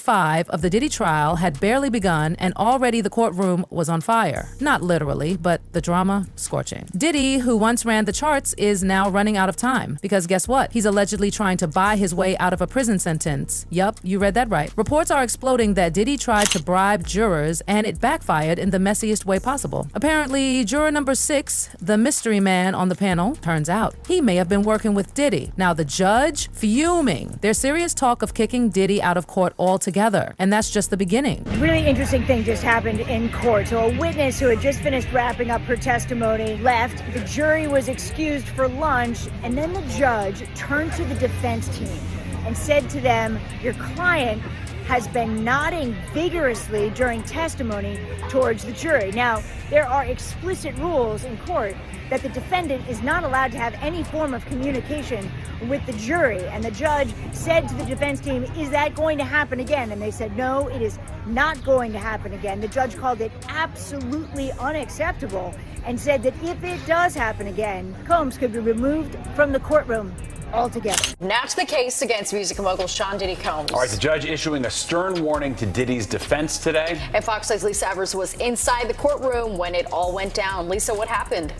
5 of the Diddy trial had barely begun, and already the courtroom was on fire. Not literally, but the drama scorching. Diddy, who once ran the charts, is now running out of time. Because guess what? He's allegedly trying to buy his way out of a prison sentence. Yup, you read that right. Reports are exploding that Diddy tried to bribe jurors, and it backfired in the messiest way possible. Apparently, juror number 6, the mystery man on the panel, turns out he may have been working with Diddy. Now the judge, fuming. There's serious talk of kicking Diddy out of court altogether, and that's just the beginning. Really interesting thing just happened in court. So a witness who had just finished wrapping up her testimony left. The jury was excused for lunch, and then the judge turned to the defense team and said to them, "Your client has been nodding vigorously during testimony towards the jury." Now, there are explicit rules in court that the defendant is not allowed to have any form of communication with the jury. And the judge said to the defense team, "Is that going to happen again?" And they said, "No, it is not going to happen again." The judge called it absolutely unacceptable and said that if it does happen again, Combs could be removed from the courtroom altogether. Now to the case against music mogul Sean Diddy Combs. All right, the judge issuing a stern warning to Diddy's defense today. And Fox 6's Lisa Evers was inside the courtroom when it all went down. Lisa, what happened?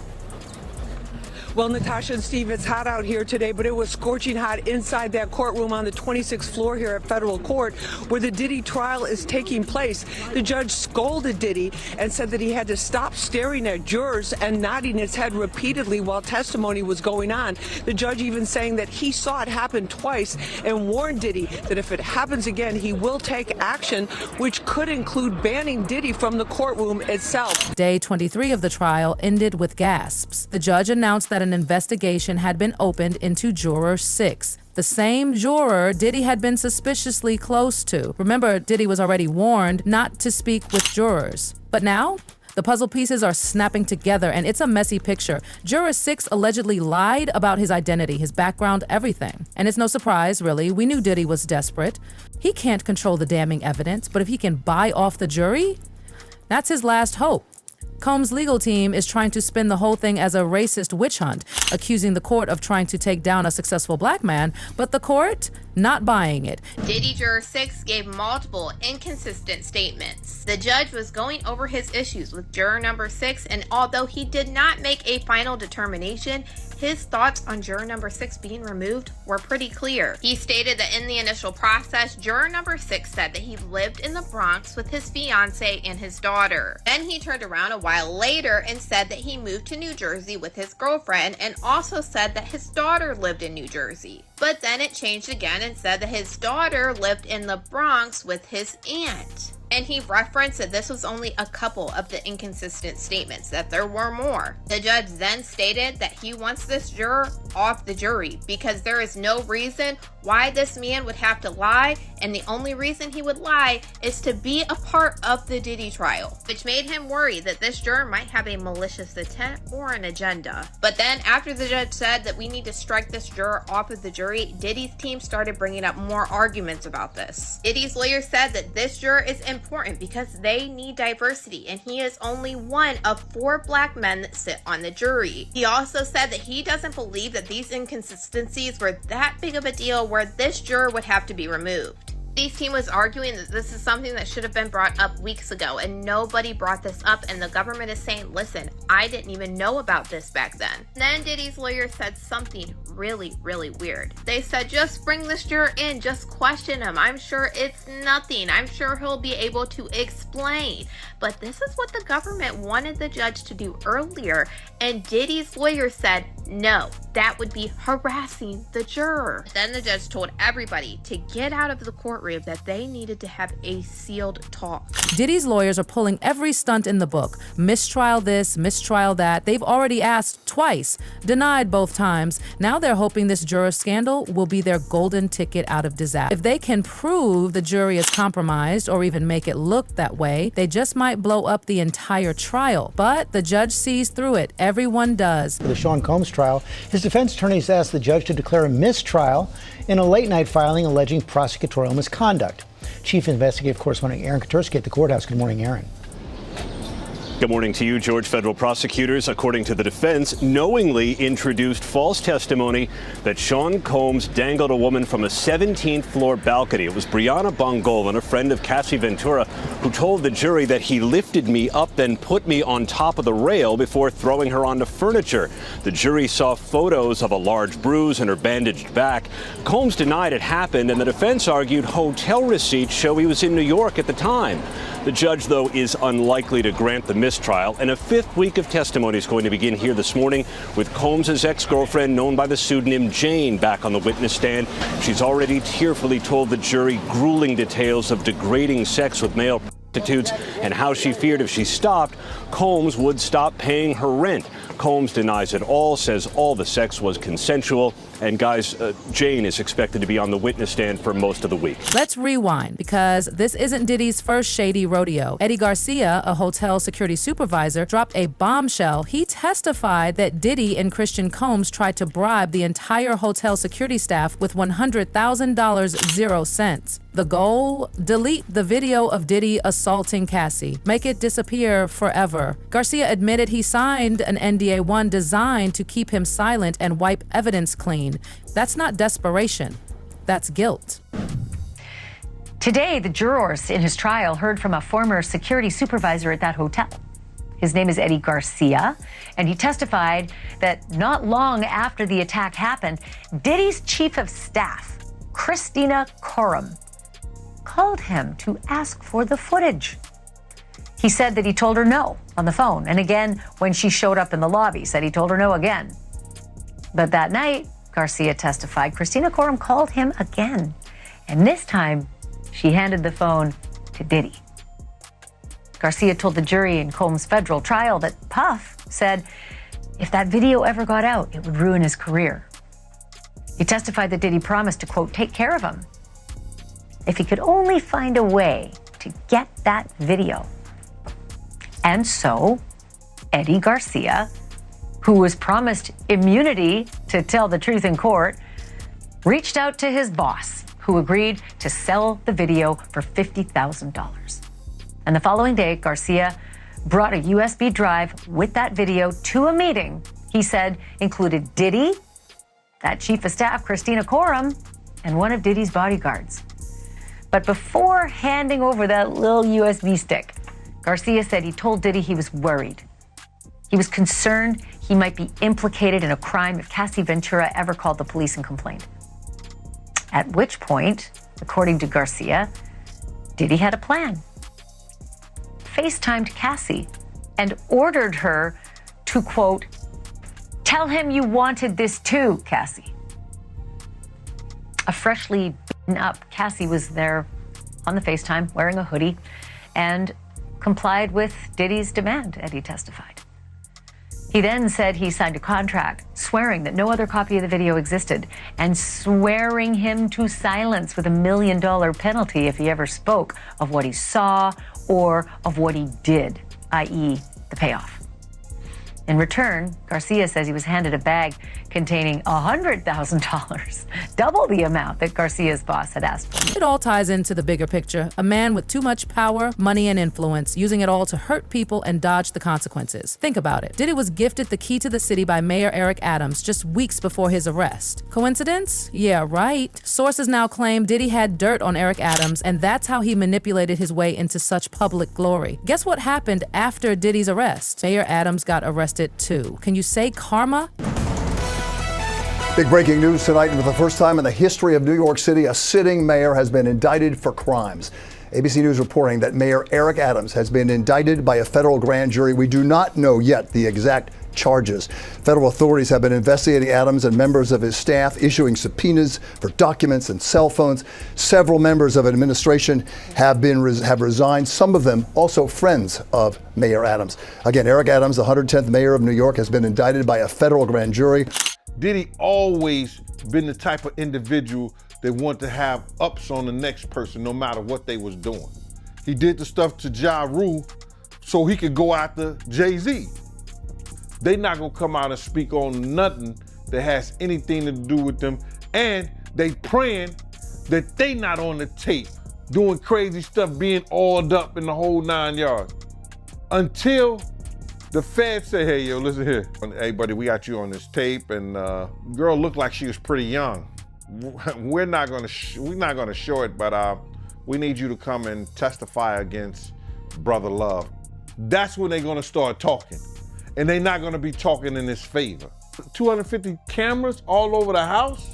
Well, Natasha and Steve, it's hot out here today, but it was scorching hot inside that courtroom on the 26th floor here at federal court where the Diddy trial is taking place. The judge scolded Diddy and said that he had to stop staring at jurors and nodding his head repeatedly while testimony was going on. The judge even saying that he saw it happen twice and warned Diddy that if it happens again, he will take action, which could include banning Diddy from the courtroom itself. Day 23 of the trial ended with gasps. The judge announced that an investigation had been opened into Juror 6, the same juror Diddy had been suspiciously close to. Remember, Diddy was already warned not to speak with jurors. But now, the puzzle pieces are snapping together, and it's a messy picture. Juror 6 allegedly lied about his identity, his background, everything. And it's no surprise, really. We knew Diddy was desperate. He can't control the damning evidence, but if he can buy off the jury, that's his last hope. Combs' legal team is trying to spin the whole thing as a racist witch hunt, accusing the court of trying to take down a successful black man, but the court not buying it. Diddy Juror 6 gave multiple inconsistent statements. The judge was going over his issues with juror number 6, and although he did not make a final determination, his thoughts on juror number 6 being removed were pretty clear. He stated that in the initial process, juror number 6 said that he lived in the Bronx with his fiance and his daughter. Then he turned around a while later and said that he moved to New Jersey with his girlfriend, and also said that his daughter lived in New Jersey. But then it changed again and said that his daughter lived in the Bronx with his aunt. And he referenced that this was only a couple of the inconsistent statements, that there were more. The judge then stated that he wants this juror off the jury because there is no reason why this man would have to lie, and the only reason he would lie is to be a part of the Diddy trial, which made him worry that this juror might have a malicious intent or an agenda. But then after the judge said that we need to strike this juror off of the jury, Diddy's team started bringing up more arguments about this. Diddy's lawyer said that this juror is important because they need diversity, and he is only one of 4 black men that sit on the jury. He also said that he doesn't believe that these inconsistencies were that big of a deal where this juror would have to be removed. Diddy's team was arguing that this is something that should have been brought up weeks ago, and nobody brought this up, and the government is saying, listen, I didn't even know about this back then. Then Diddy's lawyer said something really weird. They said, just bring this juror in, just question him. I'm sure it's nothing. I'm sure he'll be able to explain. But this is what the government wanted the judge to do earlier, and Diddy's lawyer said, no, that would be harassing the juror. Then the judge told everybody to get out of the courtroom, that they needed to have a sealed talk. Diddy's lawyers are pulling every stunt in the book. Mistrial this, mistrial that. They've already asked twice, denied both times. Now they're hoping this juror scandal will be their golden ticket out of disaster. If they can prove the jury is compromised or even make it look that way, they just might blow up the entire trial. But the judge sees through it. Everyone does. For the Sean Combs trial, his defense attorneys asked the judge to declare a mistrial in a late-night filing alleging prosecutorial misconduct. Chief Investigative Correspondent Aaron Katursky at the courthouse. Good morning, Aaron. Good morning to you, George. Federal prosecutors, according to the defense, knowingly introduced false testimony that Sean Combs dangled a woman from a 17th floor balcony. It was Brianna Bongolan, a friend of Cassie Ventura, who told the jury that he lifted me up, then put me on top of the rail before throwing her onto furniture. The jury saw photos of a large bruise and her bandaged back. Combs denied it happened, and the defense argued hotel receipts show he was in New York at the time. The judge, though, is unlikely to grant the mistrial, and a fifth week of testimony is going to begin here this morning with Combs' ex-girlfriend, known by the pseudonym Jane, back on the witness stand. She's already tearfully told the jury grueling details of degrading sex with male prostitutes and how she feared if she stopped, Combs would stop paying her rent. Combs denies it all, says all the sex was consensual. And guys, Jane is expected to be on the witness stand for most of the week. Let's rewind, because this isn't Diddy's first shady rodeo. Eddie Garcia, a hotel security supervisor, dropped a bombshell. He testified that Diddy and Christian Combs tried to bribe the entire hotel security staff with $100,000, 0 cents. The goal? Delete the video of Diddy assaulting Cassie. Make it disappear forever. Garcia admitted he signed an NDA 1 designed to keep him silent and wipe evidence clean. That's not desperation. That's guilt. Today, the jurors in his trial heard from a former security supervisor at that hotel. His name is Eddie Garcia, and he testified that not long after the attack happened, Diddy's chief of staff, Christina Coram, called him to ask for the footage. He said that he told her no on the phone, and again when she showed up in the lobby, said he told her no again. But that night, Garcia testified, Christina Coram called him again, and this time she handed the phone to Diddy. Garcia told the jury in Combs' federal trial that Puff said if that video ever got out, it would ruin his career. He testified that Diddy promised to, quote, take care of him if he could only find a way to get that video. And so, Eddie Garcia, who was promised immunity to tell the truth in court, reached out to his boss, who agreed to sell the video for $50,000. And the following day, Garcia brought a USB drive with that video to a meeting he said included Diddy, that chief of staff, Christina Coram, and one of Diddy's bodyguards. But before handing over that little USB stick, Garcia said he told Diddy he was worried. He was concerned he might be implicated in a crime if Cassie Ventura ever called the police and complained. At which point, according to Garcia, Diddy had a plan. FaceTimed Cassie and ordered her to, quote, tell him you wanted this too, Cassie. A freshly beaten up Cassie was there on the FaceTime wearing a hoodie and complied with Diddy's demand, Eddie testified. He then said he signed a contract swearing that no other copy of the video existed and swearing him to silence with $1 million penalty if he ever spoke of what he saw or of what he did, i.e. the payoff. In return, Garcia says he was handed a bag containing $100,000, double the amount that Garcia's boss had asked for. It all ties into the bigger picture. A man with too much power, money, and influence, using it all to hurt people and dodge the consequences. Think about it. Diddy was gifted the key to the city by Mayor Eric Adams just weeks before his arrest. Coincidence? Yeah, right. Sources now claim Diddy had dirt on Eric Adams, and that's how he manipulated his way into such public glory. Guess what happened after Diddy's arrest? Mayor Adams got arrested too. Can you say karma? Big breaking news tonight. For the first time in the history of New York City, a sitting mayor has been indicted for crimes. ABC News reporting that Mayor Eric Adams has been indicted by a federal grand jury. We do not know yet the exact charges. Federal authorities have been investigating Adams and members of his staff, issuing subpoenas for documents and cell phones. Several members of administration have resigned, some of them also friends of Mayor Adams. Again, Eric Adams, the 110th mayor of New York, has been indicted by a federal grand jury. Diddy always been the type of individual that want to have ups on the next person no matter what they was doing. He did the stuff to Ja Rule so he could go after Jay-Z. They not gonna come out and speak on nothing that has anything to do with them, and they praying that they not on the tape doing crazy stuff, being oiled up in the whole 9 yards. until the feds say, hey, yo, listen here. Hey, buddy, we got you on this tape, and girl looked like she was pretty young. We're not gonna show it, but we need you to come and testify against Brother Love. That's when they're gonna start talking, and they're not gonna be talking in his favor. 250 cameras all over the house.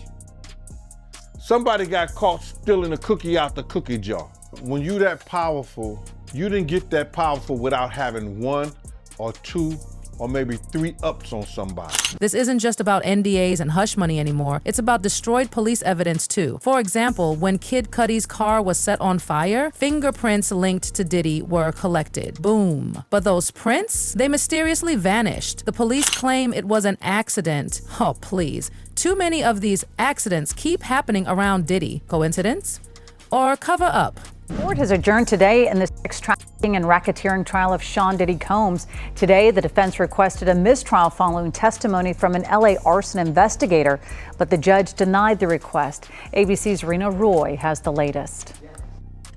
Somebody got caught stealing a cookie out the cookie jar. When you that powerful, you didn't get that powerful without having 1 or 2 or maybe 3 ups on somebody. This isn't just about NDAs and hush money anymore. It's about destroyed police evidence too. For example, when Kid Cudi's car was set on fire, fingerprints linked to Diddy were collected. Boom. But those prints, they mysteriously vanished. The police claim it was an accident. Oh, please. Too many of these accidents keep happening around Diddy. Coincidence? Or cover up? Court has adjourned today in the sex trafficking and racketeering trial of Sean Diddy Combs. Today, the defense requested a mistrial following testimony from an LA arson investigator, but the judge denied the request. ABC's Rena Roy has the latest.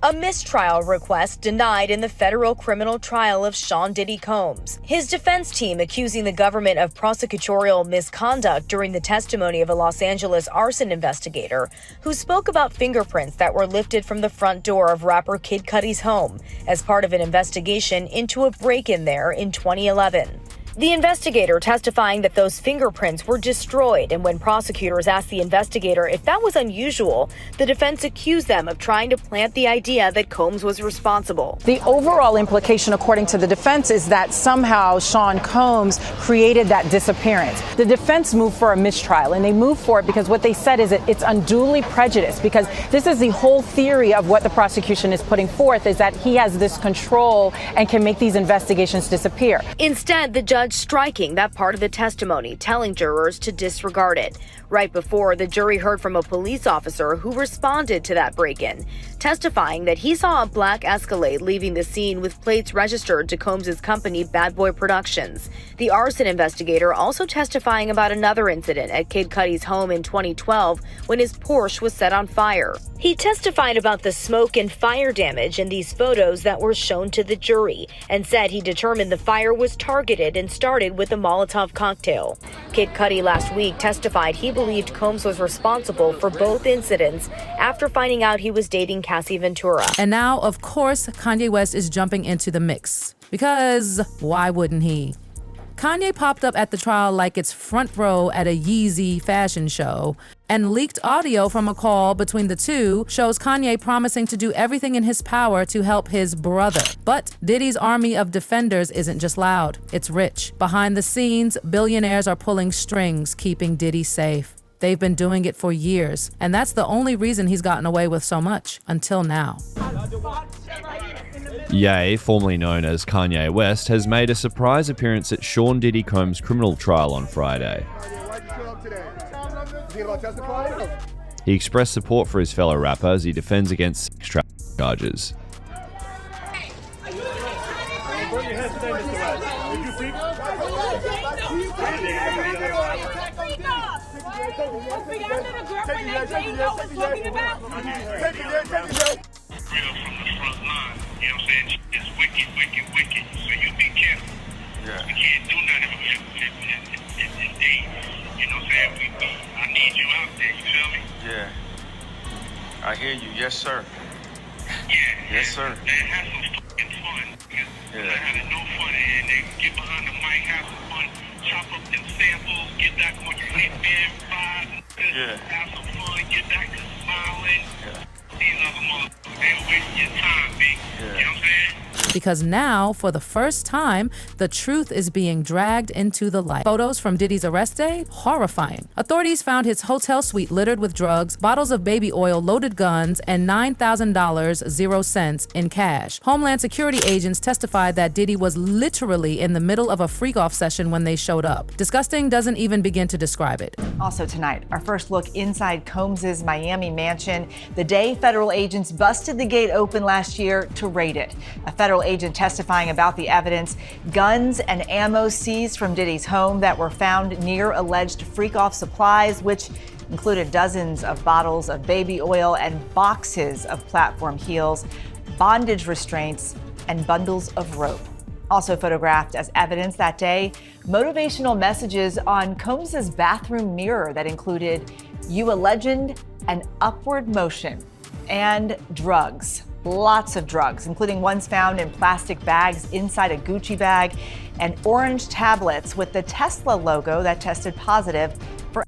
A mistrial request denied in the federal criminal trial of Sean Diddy Combs. His defense team accusing the government of prosecutorial misconduct during the testimony of a Los Angeles arson investigator who spoke about fingerprints that were lifted from the front door of rapper Kid Cudi's home as part of an investigation into a break-in there in 2011. The investigator testifying that those fingerprints were destroyed, and when prosecutors asked the investigator if that was unusual, the defense accused them of trying to plant the idea that Combs was responsible. The overall implication, according to the defense, is that somehow Sean Combs created that disappearance. The defense moved for a mistrial, and they moved for it because what they said is that it's unduly prejudiced, because this is the whole theory of what the prosecution is putting forth, is that he has this control and can make these investigations disappear. Instead, the judge striking that part of the testimony, telling jurors to disregard it. Right before, the jury heard from a police officer who responded to that break-in, testifying that he saw a black Escalade leaving the scene with plates registered to Combs' company Bad Boy Productions. The arson investigator also testifying about another incident at Kid Cudi's home in 2012 when his Porsche was set on fire. He testified about the smoke and fire damage in these photos that were shown to the jury, and said he determined the fire was targeted and started with a Molotov cocktail. Kid Cudi last week testified he believed Combs was responsible for both incidents after finding out he was dating Cassie Ventura. And now, of course, Kanye West is jumping into the mix. Because why wouldn't he? Kanye popped up at the trial like it's front row at a Yeezy fashion show, and leaked audio from a call between the two shows Kanye promising to do everything in his power to help his brother. But Diddy's army of defenders isn't just loud, it's rich. Behind the scenes, billionaires are pulling strings, keeping Diddy safe. They've been doing it for years, and that's the only reason he's gotten away with so much, until now. Ye, formerly known as Kanye West, has made a surprise appearance at Sean Diddy Combs' criminal trial on Friday. He expressed support for his fellow rapper as he defends against sex trafficking charges. You know what I'm saying? It's wicked, wicked, wicked. So you be careful. Yeah. We can't do nothing in days. You know what I'm saying? I need you out there, you feel me? Yeah. I hear you. Yes, sir. Yeah. Yes, sir. Man, have some fucking fun. You're not having no fun. And then get behind the mic, have some fun, chop up them samples, get back on your hit band, vibe, have some fun, get back to smiling. Yeah. These other motherfuckers, they're wasting your time, big. You know what I'm saying? Because now, for the first time, the truth is being dragged into the light. Photos from Diddy's arrest day? Horrifying. Authorities found his hotel suite littered with drugs, bottles of baby oil, loaded guns, and $9,000, 0 cents in cash. Homeland Security agents testified that Diddy was literally in the middle of a freak-off session when they showed up. Disgusting doesn't even begin to describe it. Also tonight, our first look inside Combs' Miami mansion, the day federal agents busted the gate open last year to raid it. A federal agent testifying about the evidence, guns and ammo seized from Diddy's home that were found near alleged freak-off supplies, which included dozens of bottles of baby oil and boxes of platform heels, bondage restraints, and bundles of rope. Also photographed as evidence that day, motivational messages on Combs's bathroom mirror that included "You a legend" and "Upward motion," and drugs. Lots of drugs, including ones found in plastic bags inside a Gucci bag and orange tablets with the Tesla logo that tested positive for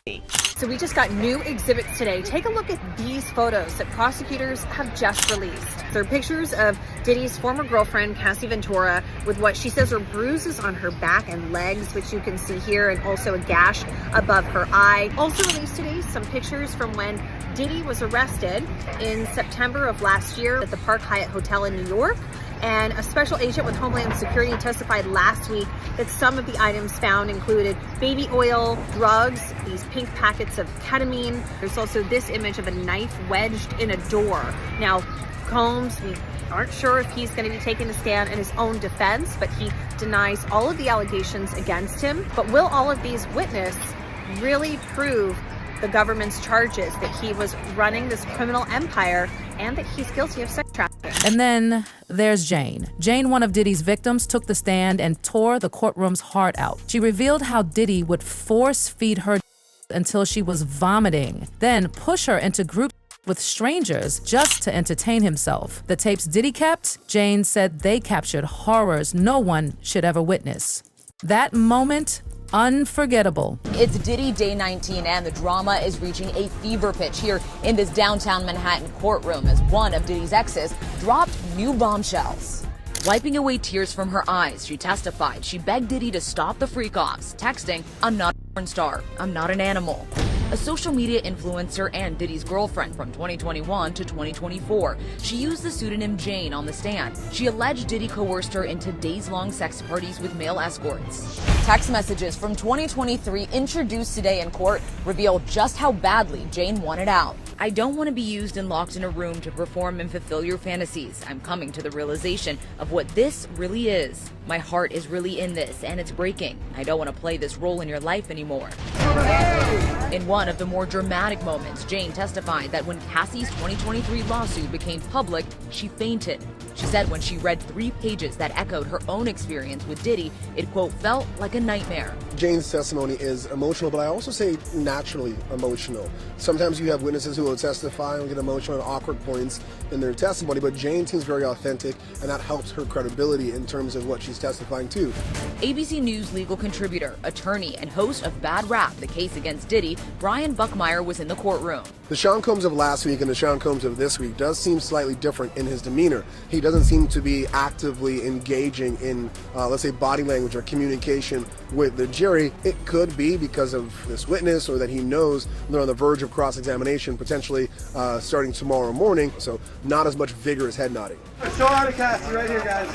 LSD. So we just got new exhibits today. Take a look at these photos that prosecutors have just released. They're pictures of Diddy's former girlfriend, Cassie Ventura, with what she says are bruises on her back and legs, which you can see here, and also a gash above her eye. Also released today, some pictures from when Diddy was arrested in September of last year at the Park Hyatt Hotel in New York. And a special agent with Homeland Security testified last week that some of the items found included baby oil, drugs, these pink packets of ketamine. There's also this image of a knife wedged in a door. Now, Combs, we aren't sure if he's going to be taking a stand in his own defense, but he denies all of the allegations against him. But will all of these witnesses really prove the government's charges that he was running this criminal empire and that he's guilty of sex trafficking? And then there's Jane. Jane, one of Diddy's victims, took the stand and tore the courtroom's heart out. She revealed how Diddy would force feed her until she was vomiting, then push her into groups with strangers just to entertain himself. The tapes Diddy kept, Jane said they captured horrors no one should ever witness. That moment, unforgettable. It's Diddy Day 19 and the drama is reaching a fever pitch here in this downtown Manhattan courtroom as one of Diddy's exes dropped new bombshells. Wiping away tears from her eyes, she testified she begged Diddy to stop the freak-offs, texting, "I'm not a porn star, I'm not an animal." A social media influencer and Diddy's girlfriend from 2021 to 2024. She used the pseudonym Jane on the stand. She alleged Diddy coerced her into days-long sex parties with male escorts. Text messages from 2023 introduced today in court reveal just how badly Jane wanted out. "I don't want to be used and locked in a room to perform and fulfill your fantasies. I'm coming to the realization of what this really is. My heart is really in this and it's breaking. I don't want to play this role in your life anymore." In one of the more dramatic moments, Jane testified that when Cassie's 2023 lawsuit became public, she fainted. She said when she read 3 pages that echoed her own experience with Diddy, it, quote, felt like a nightmare. Jane's testimony is emotional, but I also say naturally emotional. Sometimes you have witnesses who will testify and get emotional at awkward points in their testimony, but Jane seems very authentic, and that helps her credibility in terms of what she's testifying to. ABC News legal contributor, attorney, and host of Bad Rap, the case against Diddy, Brian Buckmeyer was in the courtroom. The Sean Combs of last week and the Sean Combs of this week does seem slightly different in his demeanor. He doesn't seem to be actively engaging in, let's say, body language or communication with the jury. It could be because of this witness or that he knows they're on the verge of cross-examination, potentially starting tomorrow morning, so not as much vigorous head nodding. Sean Cassie right here, guys.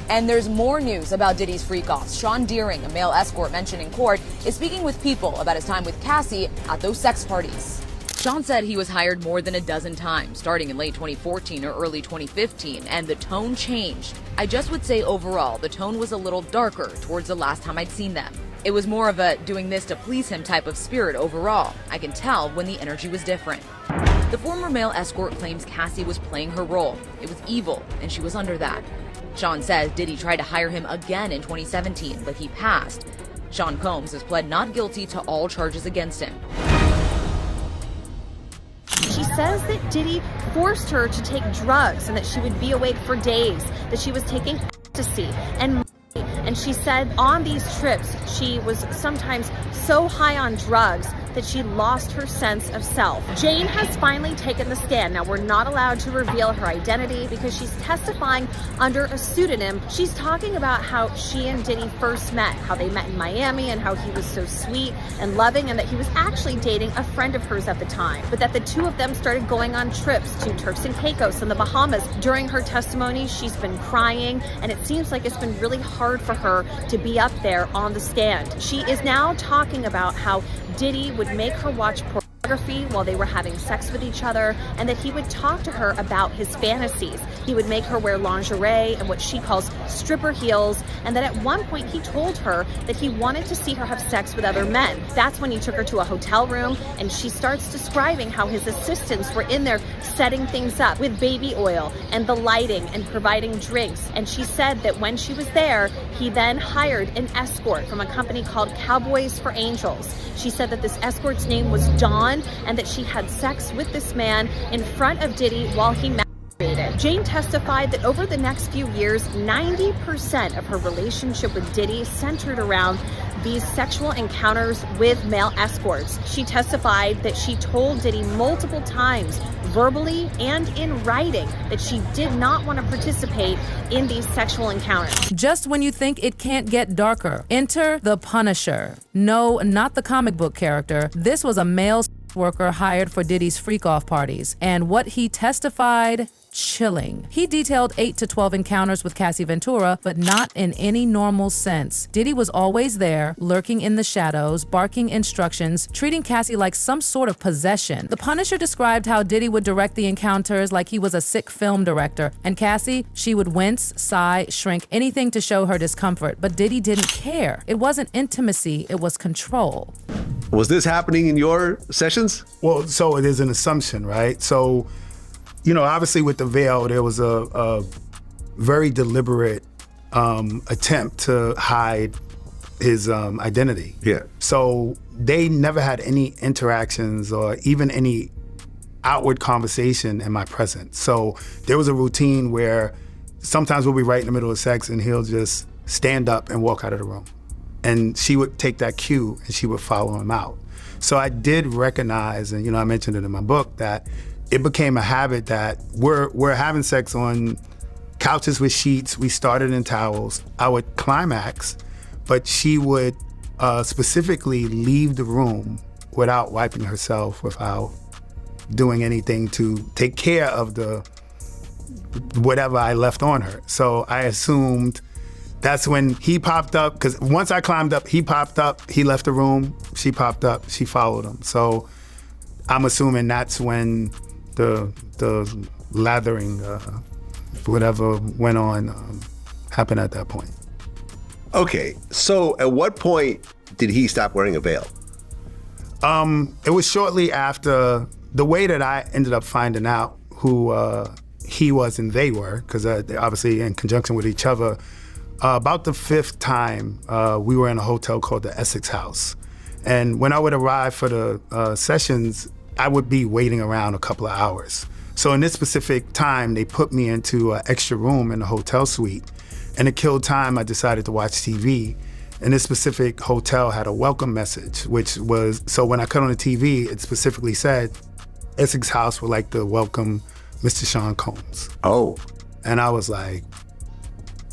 And there's more news about Diddy's freak-offs. Sean Deering, a male escort mentioned in court, is speaking with People about his time with Cassie at those sex parties. Sean said he was hired more than a dozen times, starting in late 2014 or early 2015, and the tone changed. I just would say overall, the tone was a little darker towards the last time I'd seen them. It was more of a doing this to please him type of spirit overall. I can tell when the energy was different. The former male escort claims Cassie was playing her role. It was evil, and she was under that. Sean says Diddy tried to hire him again in 2017, but he passed. Sean Combs has pled not guilty to all charges against him. She says that Diddy forced her to take drugs and that she would be awake for days, that she was taking ecstasy and she said on these trips she was sometimes so high on drugs that she lost her sense of self. Jane has finally taken the stand. Now, we're not allowed to reveal her identity because she's testifying under a pseudonym. She's talking about how she and Diddy first met, how they met in Miami and how he was so sweet and loving and that he was actually dating a friend of hers at the time, but that the two of them started going on trips to Turks and Caicos and the Bahamas. During her testimony, she's been crying and it seems like it's been really hard for her to be up there on the stand. She is now talking about how Diddy would make her watch pornography while they were having sex with each other, and that he would talk to her about his fantasies. He would make her wear lingerie and what she calls stripper heels, and that at one point he told her that he wanted to see her have sex with other men. That's when he took her to a hotel room, and she starts describing how his assistants were in there setting things up with baby oil and the lighting and providing drinks. And she said that when she was there, he then hired an escort from a company called Cowboys for Angels. She said that this escort's name was Dawn, and that she had sex with this man in front of Diddy while he masturbated. Jane testified that over the next few years, 90% of her relationship with Diddy centered around these sexual encounters with male escorts. She testified that she told Diddy multiple times, verbally and in writing, that she did not want to participate in these sexual encounters. Just when you think it can't get darker, enter the Punisher. No, not the comic book character. This was a male worker hired for Diddy's freak-off parties. And what he testified, chilling. He detailed 8 to 12 encounters with Cassie Ventura, but not in any normal sense. Diddy was always there, lurking in the shadows, barking instructions, treating Cassie like some sort of possession. The Punisher described how Diddy would direct the encounters like he was a sick film director, and Cassie, she would wince, sigh, shrink, anything to show her discomfort, but Diddy didn't care. It wasn't intimacy, it was control. Was this happening in your sessions? Well, so it is an assumption, right? So, you know, obviously with the veil, there was a very deliberate attempt to hide his identity. Yeah. So they never had any interactions or even any outward conversation in my presence. So there was a routine where sometimes we'll be right in the middle of sex and he'll just stand up and walk out of the room. And she would take that cue and she would follow him out. So I did recognize, and you know, I mentioned it in my book, that it became a habit that we're having sex on couches with sheets. We started in towels. I would climax, but she would specifically leave the room without wiping herself, without doing anything to take care of the whatever I left on her. So I assumed that's when he popped up, because once I climbed up, he popped up, he left the room, she popped up, she followed him. So I'm assuming that's when the lathering, whatever went on, happened at that point. Okay, so at what point did he stop wearing a veil? It was shortly after. The way that I ended up finding out who he was and they were, because obviously in conjunction with each other, about the 5th time, we were in a hotel called the Essex House. And when I would arrive for the sessions, I would be waiting around a couple of hours. So in this specific time, they put me into an extra room in the hotel suite. And to kill time, I decided to watch TV. And this specific hotel had a welcome message, which was, so when I cut on the TV, it specifically said, Essex House would like to welcome Mr. Sean Combs. Oh. And I was like,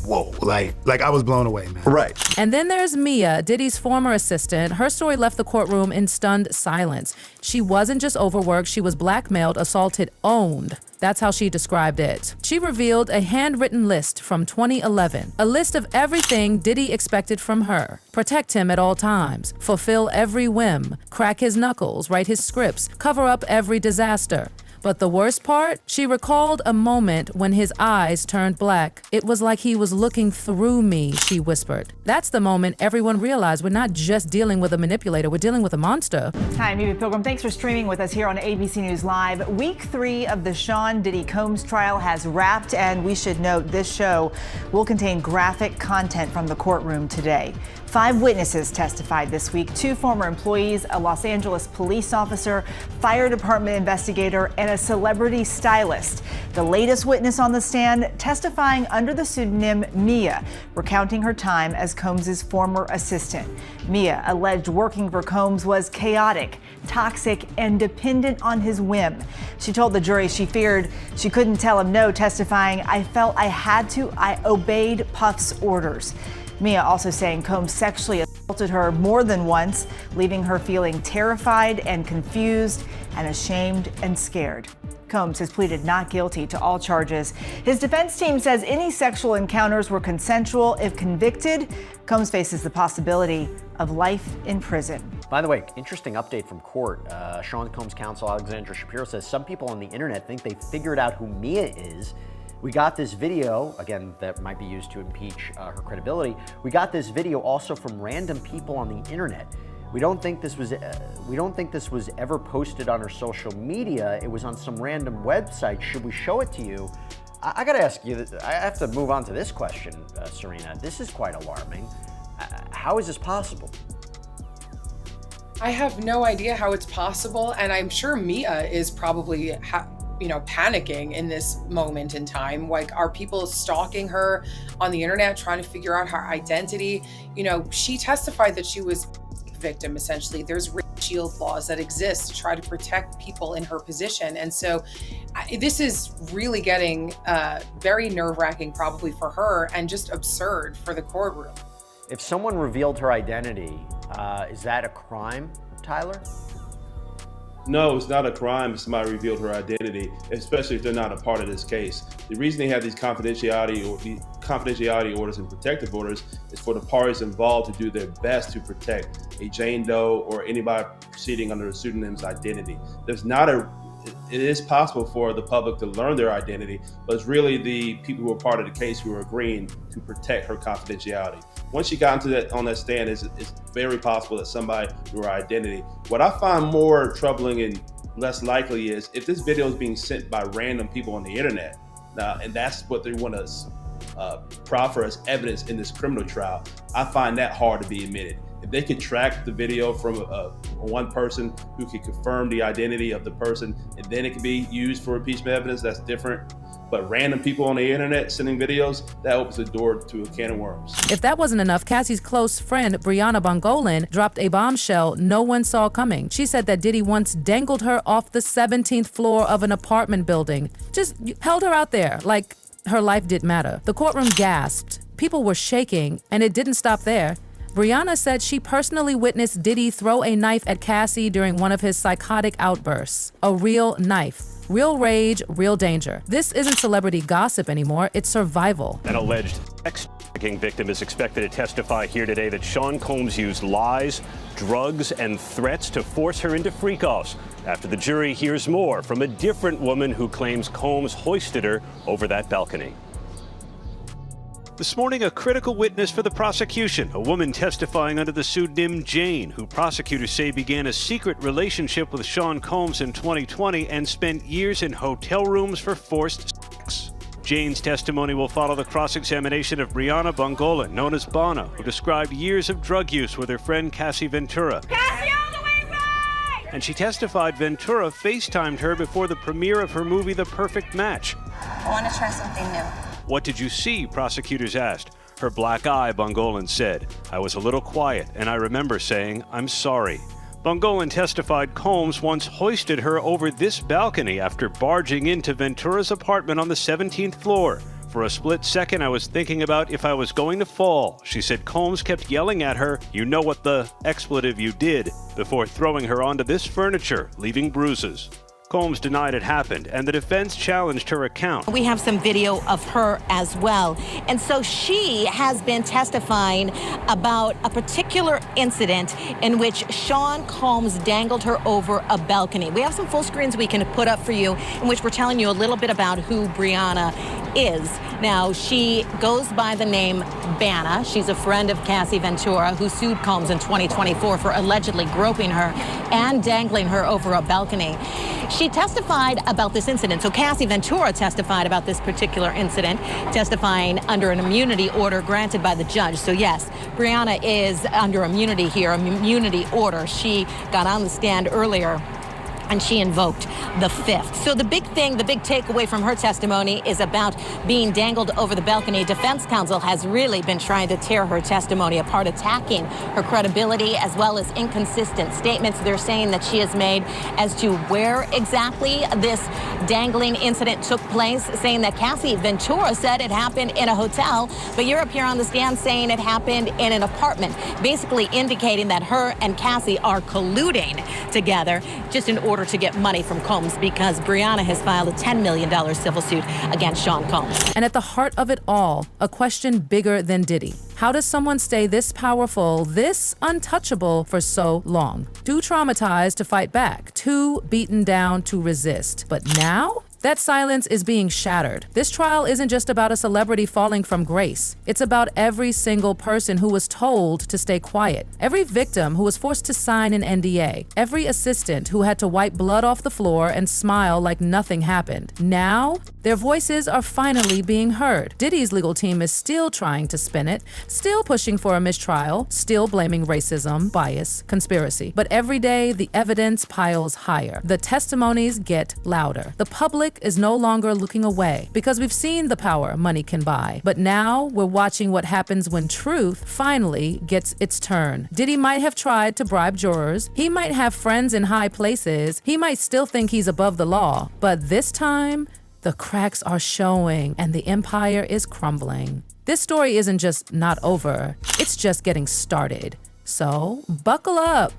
whoa, like I was blown away, man. Right. And then there's Mia, Diddy's former assistant. Her story left the courtroom in stunned silence. She wasn't just overworked, she was blackmailed, assaulted, owned. That's how she described it. She revealed a handwritten list from 2011, a list of everything Diddy expected from her. Protect him at all times, fulfill every whim, crack his knuckles, write his scripts, cover up every disaster. But the worst part? She recalled a moment when his eyes turned black. It was like he was looking through me, she whispered. That's the moment everyone realized we're not just dealing with a manipulator, we're dealing with a monster. Hi, I'm Eva Pilgrim. Thanks for streaming with us here on ABC News Live. Week 3 of the Sean Diddy Combs trial has wrapped, and we should note this show will contain graphic content from the courtroom today. 5 witnesses testified this week, 2 former employees, a Los Angeles police officer, fire department investigator, and a celebrity stylist. The latest witness on the stand testifying under the pseudonym Mia, recounting her time as Combs' former assistant. Mia alleged working for Combs was chaotic, toxic, and dependent on his whim. She told the jury she feared she couldn't tell him no, testifying, "I felt I had to, I obeyed Puff's orders." Mia also saying Combs sexually assaulted her more than once, leaving her feeling terrified and confused and ashamed and scared. Combs has pleaded not guilty to all charges. His defense team says any sexual encounters were consensual. If convicted, Combs faces the possibility of life in prison. By the way, interesting update from court. Sean Combs' counsel, Alexandra Shapiro, says some people on the internet think they figured out who Mia is. We got this video, again, that might be used to impeach her credibility. We got this video also from random people on the internet. We don't think this was ever posted on her social media. It was on some random website. Should we show it to you? I gotta ask you, I have to move on to this question, Serena. This is quite alarming. How is this possible? I have no idea how it's possible, and I'm sure Mia is probably panicking in this moment in time. Like, are people stalking her on the internet, trying to figure out her identity? She testified that she was a victim, essentially. There's rape shield laws that exist to try to protect people in her position. And so this is really getting very nerve-wracking probably for her, and just absurd for the courtroom. If someone revealed her identity, is that a crime, Tyler? No, it's not a crime if somebody revealed her identity, especially if they're not a part of this case. The reason they have these confidentiality orders and protective orders is for the parties involved to do their best to protect a Jane Doe or anybody proceeding under a pseudonym's identity. It is possible for the public to learn their identity, but it's really the people who are part of the case who are agreeing to protect her confidentiality. Once she got on that stand, it's very possible that somebody knew her identity. What I find more troubling and less likely is if this video is being sent by random people on the internet, and that's what they want to proffer as evidence in this criminal trial, I find that hard to be admitted. If they could track the video from one person who could confirm the identity of the person, and then it could be used for impeachment evidence, that's different. But random people on the internet sending videos, that opens the door to a can of worms. If that wasn't enough, Cassie's close friend, Brianna Bongolin, dropped a bombshell no one saw coming. She said that Diddy once dangled her off the 17th floor of an apartment building. Just held her out there like her life didn't matter. The courtroom gasped. People were shaking, and it didn't stop there. Brianna said she personally witnessed Diddy throw a knife at Cassie during one of his psychotic outbursts. A real knife. Real rage, real danger. This isn't celebrity gossip anymore, it's survival. An alleged sex trafficking victim is expected to testify here today that Sean Combs used lies, drugs, and threats to force her into freak-offs. After the jury hears more from a different woman who claims Combs hoisted her over that balcony. This morning, a critical witness for the prosecution, a woman testifying under the pseudonym Jane, who prosecutors say began a secret relationship with Sean Combs in 2020 and spent years in hotel rooms for forced sex. Jane's testimony will follow the cross-examination of Brianna Bongolin, known as Bana, who described years of drug use with her friend Cassie Ventura. Cassie, all the way right! And she testified Ventura FaceTimed her before the premiere of her movie The Perfect Match. I want to try something new. What did you see? Prosecutors asked. Her black eye, Bongolin said. I was a little quiet, and I remember saying, I'm sorry. Bongolin testified Combs once hoisted her over this balcony after barging into Ventura's apartment on the 17th floor. For a split second, I was thinking about if I was going to fall. She said Combs kept yelling at her, you know what the expletive you did, before throwing her onto this furniture, leaving bruises. Combs denied it happened, and the defense challenged her account. We have some video of her as well. And so she has been testifying about a particular incident in which Sean Combs dangled her over a balcony. We have some full screens we can put up for you in which we're telling you a little bit about who Brianna is. Now, she goes by the name Bana. She's a friend of Cassie Ventura, who sued Combs in 2024 for allegedly groping her and dangling her over a balcony. She testified about this incident. So Cassie Ventura testified about this particular incident, testifying under an immunity order granted by the judge. So yes, Brianna is under immunity here, immunity order. She got on the stand earlier and she invoked the fifth. So the big thing, the big takeaway from her testimony is about being dangled over the balcony. Defense counsel has really been trying to tear her testimony apart, attacking her credibility as well as inconsistent statements they're saying that she has made as to where exactly this dangling incident took place, saying that Cassie Ventura said it happened in a hotel, but you're up here on the stand saying it happened in an apartment, basically indicating that her and Cassie are colluding together just in order order to get money from Combs because Brianna has filed a $10 million civil suit against Sean Combs. And at the heart of it all, a question bigger than Diddy. How does someone stay this powerful, this untouchable for so long? Too traumatized to fight back, too beaten down to resist. But now? That silence is being shattered. This trial isn't just about a celebrity falling from grace. It's about every single person who was told to stay quiet, every victim who was forced to sign an NDA, every assistant who had to wipe blood off the floor and smile like nothing happened. Now, their voices are finally being heard. Diddy's legal team is still trying to spin it, still pushing for a mistrial, still blaming racism, bias, conspiracy. But every day, the evidence piles higher. The testimonies get louder. The public is no longer looking away because we've seen the power money can buy. But now we're watching what happens when truth finally gets its turn. Diddy might have tried to bribe jurors. He might have friends in high places. He might still think he's above the law. But this time, the cracks are showing and the empire is crumbling. This story isn't just not over, it's just getting started. So buckle up.